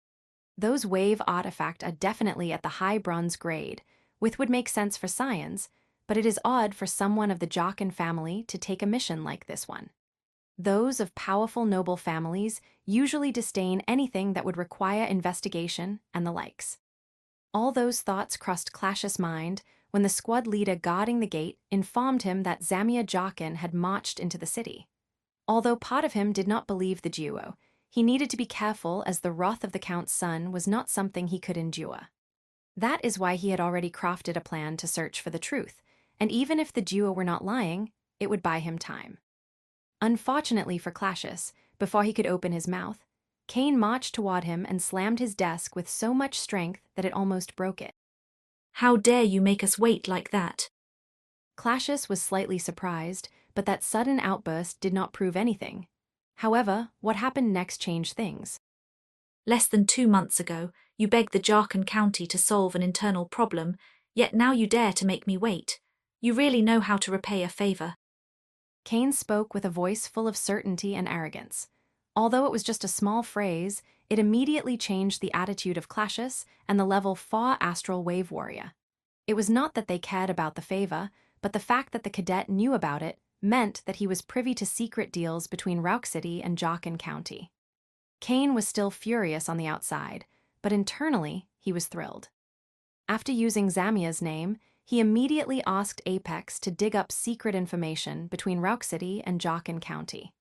Those wave artifact are definitely at the high bronze grade, which would make sense for science, but it is odd for someone of the Jockin family to take a mission like this one. Those of powerful noble families usually disdain anything that would require investigation and the likes. All those thoughts crossed Classius' mind when the squad leader guarding the gate informed him that Zamia Jockin had marched into the city. Although part of him did not believe the duo, he needed to be careful as the wrath of the Count's son was not something he could endure. That is why he had already crafted a plan to search for the truth, and even if the duo were not lying, it would buy him time. Unfortunately for Classius, before he could open his mouth, Cain marched toward him and slammed his desk with so much strength that it almost broke it. How dare you make us wait like that? Classius was slightly surprised, but that sudden outburst did not prove anything. However, what happened next changed things. Less than 2 months ago, you begged the Jharkhand County to solve an internal problem, yet now you dare to make me wait. You really know how to repay a favor. Cain spoke with a voice full of certainty and arrogance. Although it was just a small phrase, it immediately changed the attitude of Classius and the level 4 astral wave warrior. It was not that they cared about the favor, but the fact that the cadet knew about it meant that he was privy to secret deals between Rouk City and Jharkhand County. Cain was still furious on the outside, but internally he was thrilled. After using Zamia's name, he immediately asked Apex to dig up secret information between Rouk City and Jharkhand County.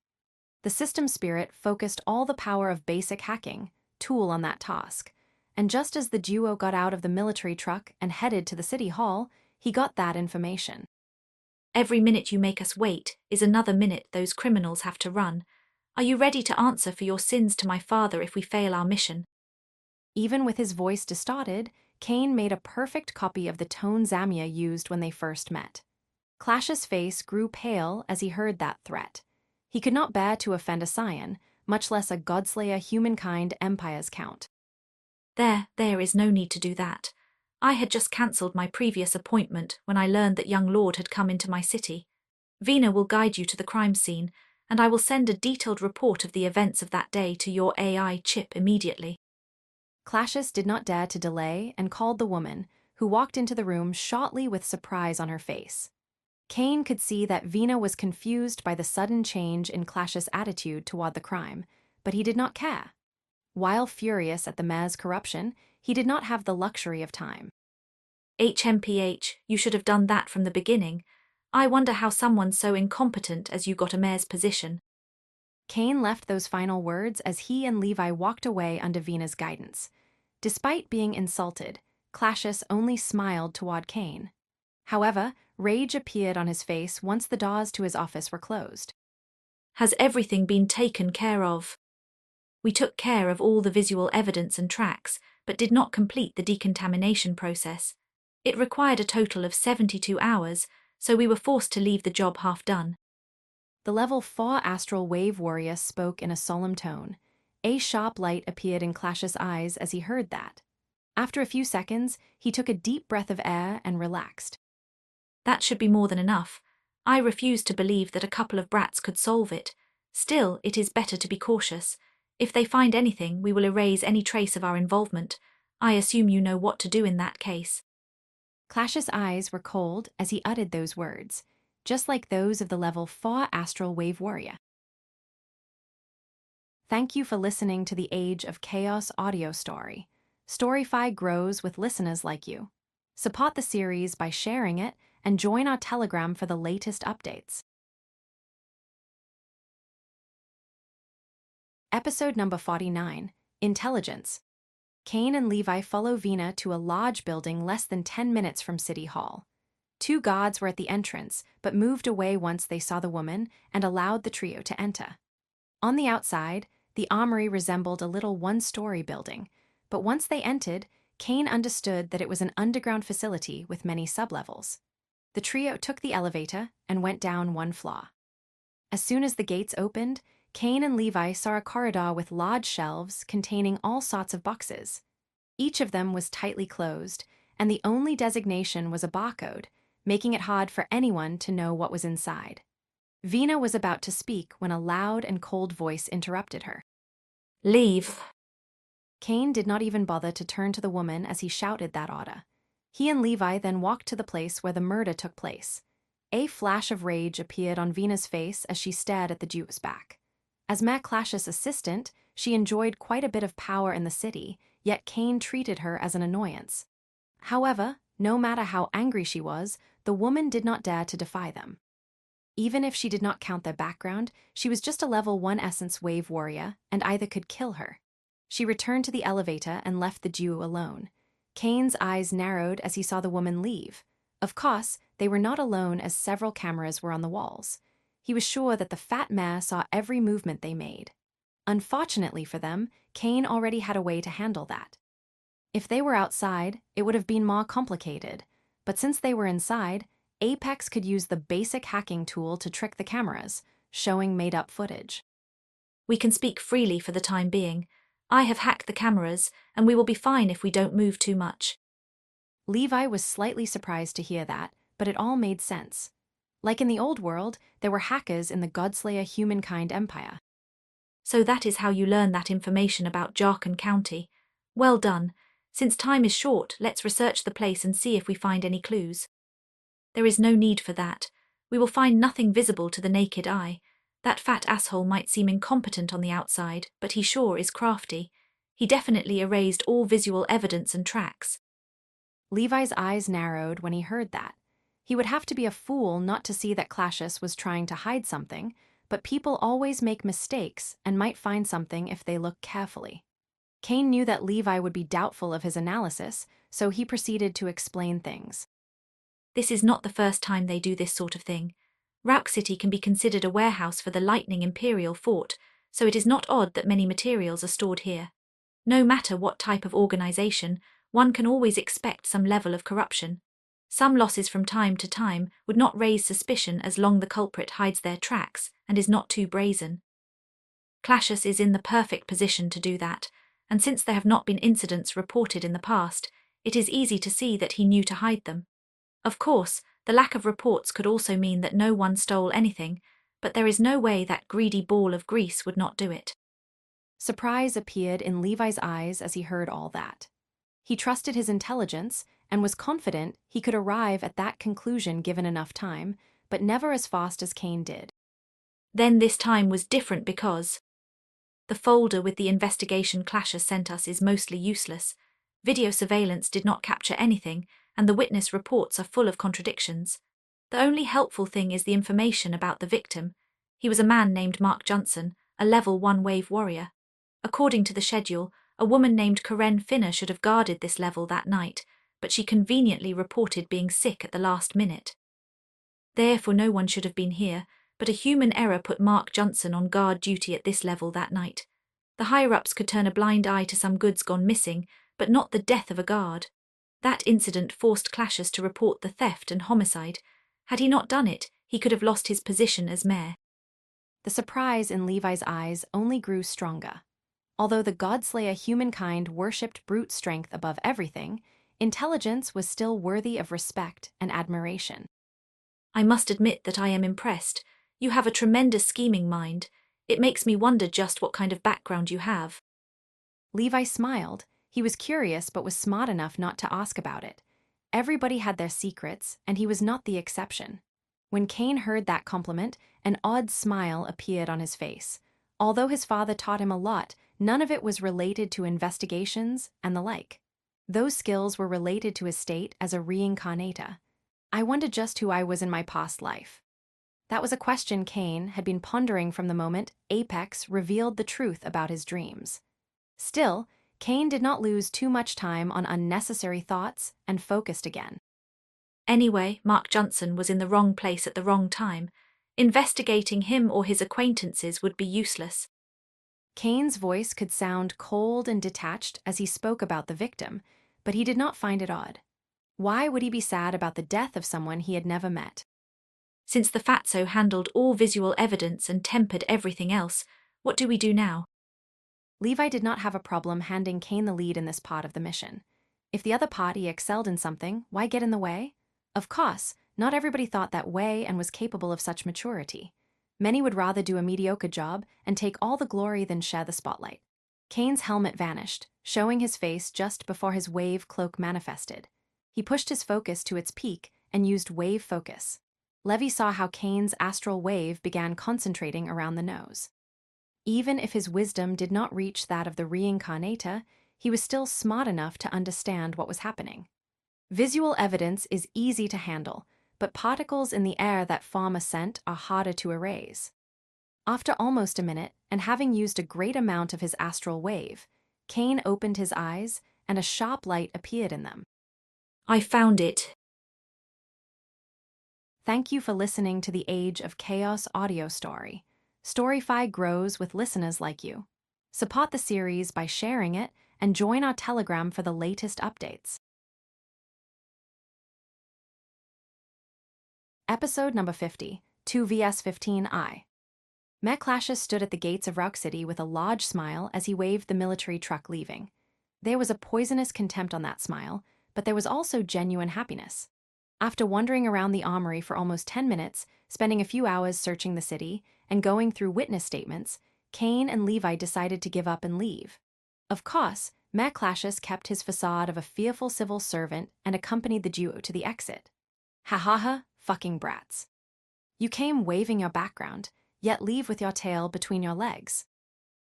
The system spirit focused all the power of basic hacking tool on that task, and just as the duo got out of the military truck and headed to the city hall, he got that information. Every minute you make us wait is another minute those criminals have to run. Are you ready to answer for your sins to my father if we fail our mission? Even with his voice distorted, Cain made a perfect copy of the tone Zamia used when they first met. Classius' face grew pale as he heard that threat. He could not bear to offend a scion, much less a Godslayer humankind empire's count. There is no need to do that. I had just cancelled my previous appointment when I learned that young Lord had come into my city. Vina will guide you to the crime scene, and I will send a detailed report of the events of that day to your AI chip immediately. Classius did not dare to delay and called the woman, who walked into the room shortly with surprise on her face. Cain could see that Vina was confused by the sudden change in Classius' attitude toward the crime, but he did not care. While furious at the mayor's corruption, he did not have the luxury of time. HMPH, you should have done that from the beginning. I wonder how someone so incompetent as you got a mayor's position. Cain left those final words as he and Levi walked away under Vina's guidance. Despite being insulted, Classius only smiled toward Cain. However, rage appeared on his face once the doors to his office were closed. Has everything been taken care of? We took care of all the visual evidence and tracks, but did not complete the decontamination process. It required a total of 72 hours, so we were forced to leave the job half done. The level 4 astral wave warrior spoke in a solemn tone. A sharp light appeared in Classius' eyes as he heard that. After a few seconds, he took a deep breath of air and relaxed. That should be more than enough. I refuse to believe that a couple of brats could solve it. Still, it is better to be cautious. If they find anything, we will erase any trace of our involvement. I assume you know what to do in that case. Classius' eyes were cold as he uttered those words, just like those of the level 4 astral wave warrior. Thank you for listening to the Age of Chaos audio story. Storyfy grows with listeners like you. Support the series by sharing it and join our Telegram for the latest updates. Episode number 49, Intelligence. Cain and Levi follow Vina to a large building less than 10 minutes from City Hall. 2 guards were at the entrance, but moved away once they saw the woman and allowed the trio to enter. On the outside, the armory resembled a little one-story building, but once they entered, Cain understood that it was an underground facility with many sublevels. The trio took the elevator and went down 1 floor. As soon as the gates opened, Cain and Levi saw a corridor with large shelves containing all sorts of boxes. Each of them was tightly closed, and the only designation was a barcode, making it hard for anyone to know what was inside. Vina was about to speak when a loud and cold voice interrupted her. Leave. Cain did not even bother to turn to the woman as he shouted that order. He and Levi then walked to the place where the murder took place. A flash of rage appeared on Vina's face as she stared at the Jew's back. As Mayor Clash's assistant, she enjoyed quite a bit of power in the city, yet Cain treated her as an annoyance. However, no matter how angry she was, the woman did not dare to defy them. Even if she did not count their background, she was just a level 1 essence wave warrior and either could kill her. She returned to the elevator and left the Jew alone. Cain's eyes narrowed as he saw the woman leave. Of course, they were not alone as several cameras were on the walls. He was sure that the fat mare saw every movement they made. Unfortunately for them, Cain already had a way to handle that. If they were outside, it would have been more complicated, but since they were inside, Apex could use the basic hacking tool to trick the cameras, showing made-up footage. We can speak freely for the time being. I have hacked the cameras, and we will be fine if we don't move too much. Levi was slightly surprised to hear that, but it all made sense. Like in the old world, there were hackers in the Godslayer humankind empire. So that is how you learn that information about Jarkon County. Well done. Since time is short, let's research the place and see if we find any clues. There is no need for that. We will find nothing visible to the naked eye. That fat asshole might seem incompetent on the outside, but he sure is crafty. He definitely erased all visual evidence and tracks. Levi's eyes narrowed when he heard that. He would have to be a fool not to see that Clashus was trying to hide something, but people always make mistakes and might find something if they look carefully. Cain knew that Levi would be doubtful of his analysis, so he proceeded to explain things. This is not the first time they do this sort of thing. Rouk City can be considered a warehouse for the Lightning Imperial Fort, so it is not odd that many materials are stored here. No matter what type of organization, one can always expect some level of corruption. Some losses from time to time would not raise suspicion as long the culprit hides their tracks and is not too brazen. Clashus is in the perfect position to do that, and since there have not been incidents reported in the past, it is easy to see that he knew to hide them. Of course, the lack of reports could also mean that no one stole anything, but there is no way that greedy ball of grease would not do it. Surprise appeared in Levi's eyes as he heard all that. He trusted his intelligence and was confident he could arrive at that conclusion given enough time, but never as fast as Cain did. Then this time was different because the folder with the investigation Clashus sent us is mostly useless. Video surveillance did not capture anything, and the witness reports are full of contradictions. The only helpful thing is the information about the victim. He was a man named Mark Johnson, a level 1 wave warrior. According to the schedule, a woman named Karen Finner should have guarded this level that night, but she conveniently reported being sick at the last minute. Therefore no one should have been here, but a human error put Mark Johnson on guard duty at this level that night. The higher-ups could turn a blind eye to some goods gone missing, but not the death of a guard. That incident forced Clashus to report the theft and homicide. Had he not done it, he could have lost his position as mayor. The surprise in Levi's eyes only grew stronger. Although the Godslayer humankind worshipped brute strength above everything, intelligence was still worthy of respect and admiration. I must admit that I am impressed. You have a tremendous scheming mind. It makes me wonder just what kind of background you have. Levi smiled. He was curious but was smart enough not to ask about it. Everybody had their secrets, and he was not the exception. When Cain heard that compliment, an odd smile appeared on his face. Although his father taught him a lot, none of it was related to investigations and the like. Those skills were related to his state as a reincarnator. I wondered just who I was in my past life. That was a question Cain had been pondering from the moment Apex revealed the truth about his dreams. Still, Cain did not lose too much time on unnecessary thoughts and focused again. Anyway, Mark Johnson was in the wrong place at the wrong time. Investigating him or his acquaintances would be useless. Cain's voice could sound cold and detached as he spoke about the victim, but he did not find it odd. Why would he be sad about the death of someone he had never met? Since the fatso handled all visual evidence and tempered everything else, What do we do now? Levi did not have a problem handing Kane the lead in this part of the mission. If the other party excelled in something, why get in the way? Of course, not everybody thought that way and was capable of such maturity. Many would rather do a mediocre job and take all the glory than share the spotlight. Kane's helmet vanished, showing his face just before his wave cloak manifested. He pushed his focus to its peak and used wave focus. Levi saw how Kane's astral wave began concentrating around the nose. Even if his wisdom did not reach that of the reincarnator, he was still smart enough to understand what was happening. Visual evidence is easy to handle, but particles in the air that form a scent are harder to erase. After almost a minute, and having used a great amount of his astral wave, Kane opened his eyes, and a sharp light appeared in them. I found it. Thank you for listening to the Age of Chaos audio story. Storyfy grows with listeners like you. Support the series by sharing it and join our Telegram for the latest updates. Episode number 50, 2vs15I. Mayor Clashes stood at the gates of Rock City with a large smile as he waved the military truck leaving. There was a poisonous contempt on that smile, but there was also genuine happiness. After wandering around the armory for almost 10 minutes, spending a few hours searching the city, and going through witness statements, Kane and Levi decided to give up and leave. Of course, Mayor Clashes kept his facade of a fearful civil servant and accompanied the duo to the exit. Ha ha ha, fucking brats. You came waving your background, yet leave with your tail between your legs.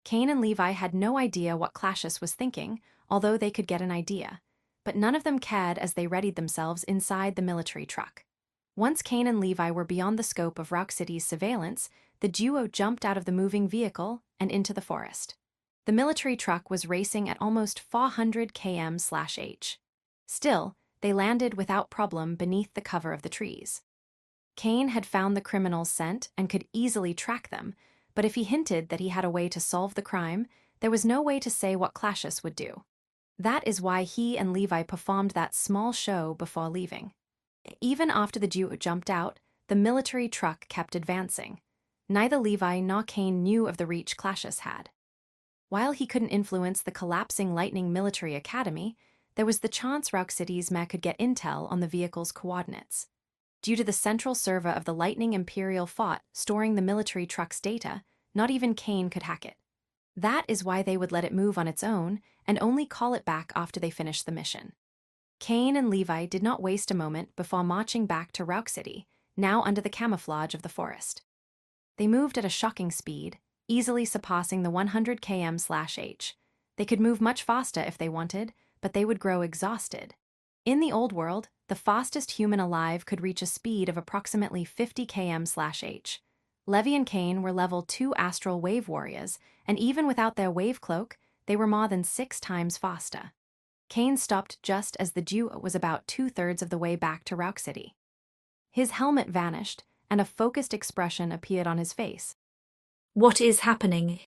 Kane and Levi had no idea what Clashes was thinking, although they could get an idea. But none of them cared as they readied themselves inside the military truck. Once Kane and Levi were beyond the scope of Rock City's surveillance, the duo jumped out of the moving vehicle and into the forest. The military truck was racing at almost 400 km/h. Still, they landed without problem beneath the cover of the trees. Kane had found the criminal's scent and could easily track them, but if he hinted that he had a way to solve the crime, there was no way to say what Clashes would do. That is why he and Levi performed that small show before leaving. Even after the duo jumped out, the military truck kept advancing. Neither Levi nor Kane knew of the reach Clashes had. While he couldn't influence the collapsing Lightning Military Academy, there was the chance Rock City's mech could get intel on the vehicle's coordinates. Due to the central server of the Lightning Imperial Fort storing the military truck's data, not even Kane could hack it. That is why they would let it move on its own and only call it back after they finished the mission. Kane and Levi did not waste a moment before marching back to Rock City, now under the camouflage of the forest. They moved at a shocking speed, easily surpassing the 100 km/h. They could move much faster if they wanted, but they would grow exhausted. In the old world, the fastest human alive could reach a speed of approximately 50 km/h. Levi and Kane were level 2 astral wave warriors, and even without their wave cloak, they were more than 6 times faster. Kane stopped just as the duo was about 2/3 of the way back to Rock City. His helmet vanished, and a focused expression appeared on his face. What is happening?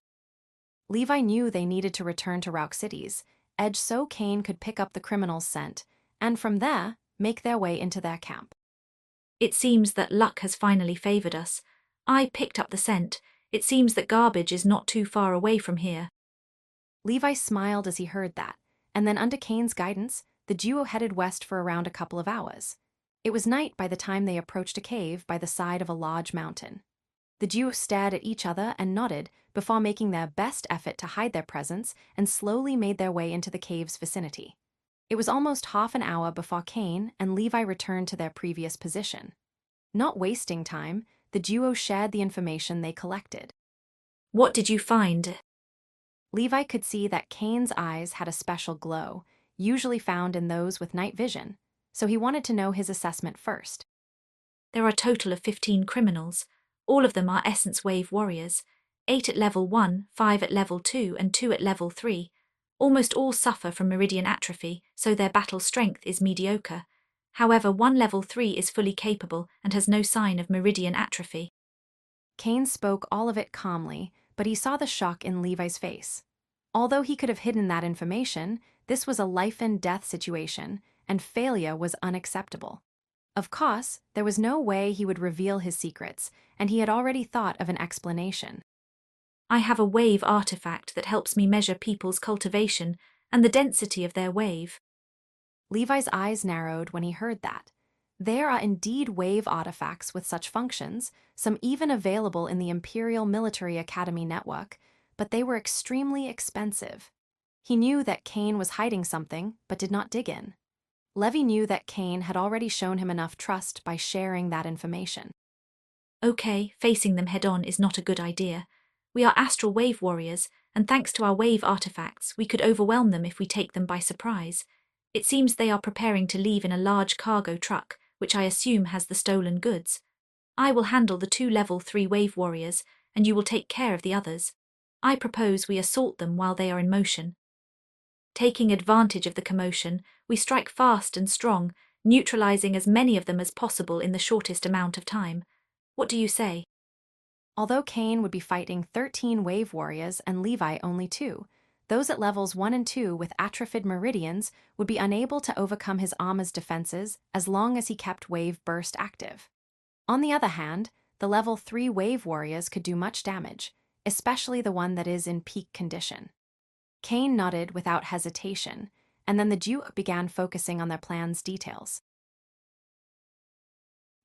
Levi knew they needed to return to Rock City's edge so Kane could pick up the criminal's scent, and from there, make their way into their camp. It seems that luck has finally favored us. I picked up the scent. It seems that garbage is not too far away from here. Levi smiled as he heard that, and then under Kane's guidance, the duo headed west for around a couple of hours. It was night by the time they approached a cave by the side of a large mountain. The duo stared at each other and nodded before making their best effort to hide their presence and slowly made their way into the cave's vicinity. It was almost half an hour before Kane and Levi returned to their previous position. Not wasting time, the duo shared the information they collected. What did you find? Levi could see that Kane's eyes had a special glow, usually found in those with night vision, so he wanted to know his assessment first. There are a total of 15 criminals. All of them are Essence Wave warriors. 8 at level 1, 5 at level 2, and 2 at level 3. Almost all suffer from meridian atrophy, so their battle strength is mediocre. However, one level 3 is fully capable and has no sign of meridian atrophy. Kane spoke all of it calmly, but he saw the shock in Levi's face. Although he could have hidden that information, this was a life-and-death situation, and failure was unacceptable. Of course, there was no way he would reveal his secrets, and he had already thought of an explanation. I have a wave artifact that helps me measure people's cultivation and the density of their wave. Levi's eyes narrowed when he heard that. There are indeed wave artifacts with such functions, some even available in the Imperial Military Academy network, but they were extremely expensive. He knew that Kane was hiding something, but did not dig in. Levy knew that Kane had already shown him enough trust by sharing that information. Okay, facing them head-on is not a good idea. We are astral wave warriors, and thanks to our wave artifacts, we could overwhelm them if we take them by surprise. It seems they are preparing to leave in a large cargo truck, which I assume has the stolen goods. I will handle the 2 level 3 wave warriors, and you will take care of the others. I propose we assault them while they are in motion. Taking advantage of the commotion, we strike fast and strong, neutralizing as many of them as possible in the shortest amount of time. What do you say? Although Kane would be fighting 13 wave warriors and Levi only 2, those at levels 1 and 2 with atrophied meridians would be unable to overcome his armor's defenses as long as he kept wave burst active. On the other hand, the level 3 wave warriors could do much damage, especially the one that is in peak condition. Kane nodded without hesitation, and then the Duke began focusing on their plan's details.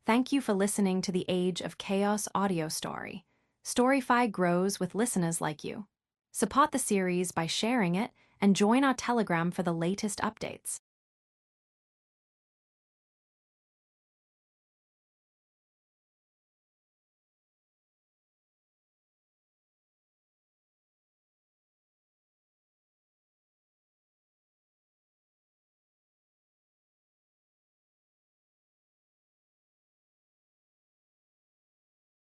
Thank you for listening to the Age of Chaos audio story. Storyfy grows with listeners like you. Support the series by sharing it and join our Telegram for the latest updates.